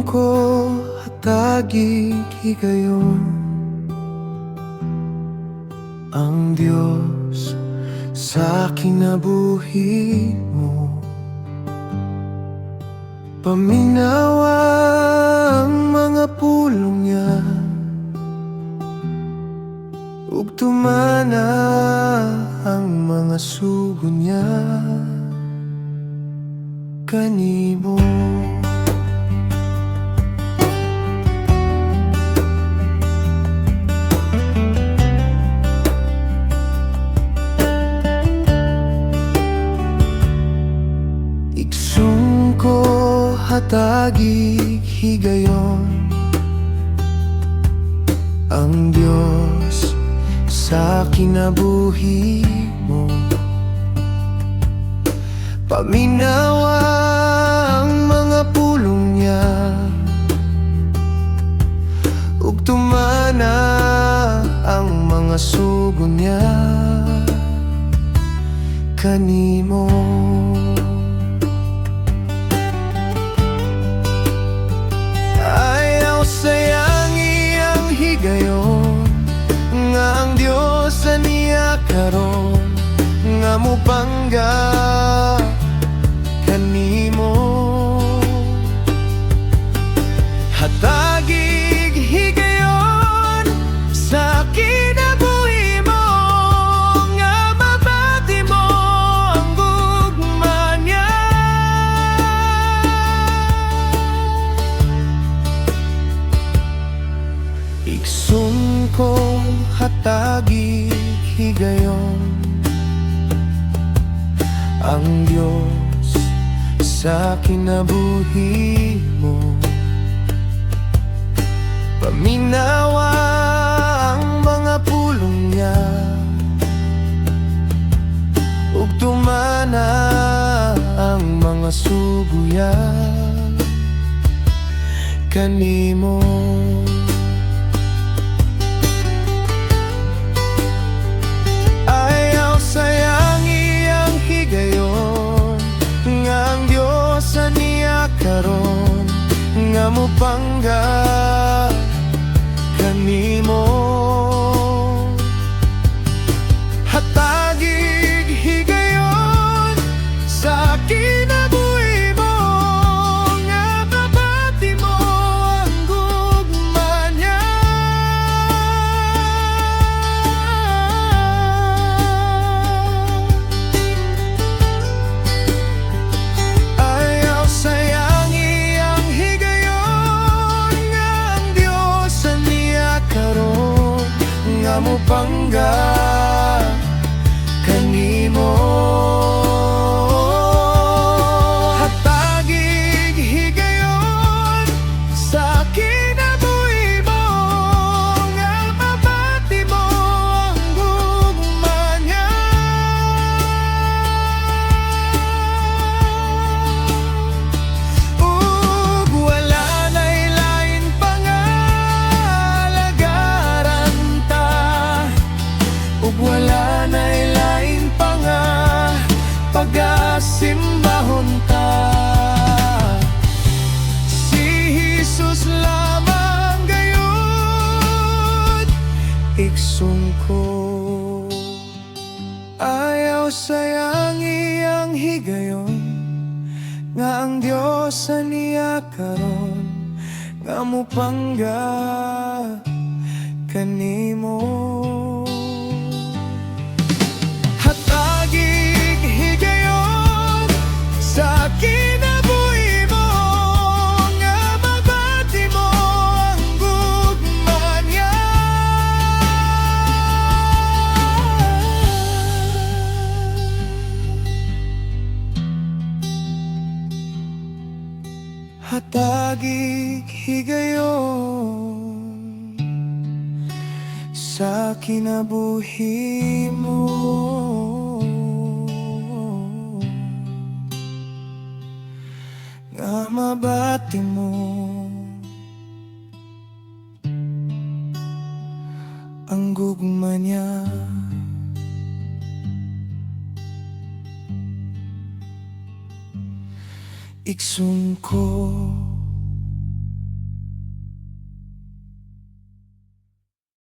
ko hatagig higayon ang Diyos sa kinabuhi mo. Paminawa ang mga pulong niya, ug tumana ang mga sugo niya kanimo. Igsum ko hatagig higayon ang Diyos sa kinabuhi mo. Paminawa ang mga pulong niya, ug tumana ang mga sugo niya kanimo. Ayaw sayang iyang higayon nga ang Diyos aniya karon, nga mupangga kanimo. Hatagig higayon sa kinabuhi mo, nga mabati mo ang gugma niya. Igsum ko hatagig higayon ang Diyos sa kinabuhi mo. Paminawa ang mga pulong niya, ug tumana ang mga suguya kanimo. Ayaw sayang iyang higayon nga ang Diyos aniya karon, nga mupangga kanimo. Hatagig higayon sa kinabuhi mo, nga mabati mo ang gugma niya. Ayaw sayang iyang higayon nga ang Diyos aniya karon, nga mupangga kanimo. Hatagig higayon sa kinabuhi mo, nga mabati mo ang gugma niya. Ug wala na'y lain pangalagaran ta, ug wala na'y lain pagasimbahon ta. Si Jesus lamang gayud igsum ko. Ayaw sayang iyang higayon nga ang Diyos aniya karon, nga mupangga kanimo. Hatagig higayon sa kinabuhi mo, nga mabati mo ang gugma niya. Hatagig higayon sa kinabuhi mo, nga mabati mo ang gugma niya. Igsum ko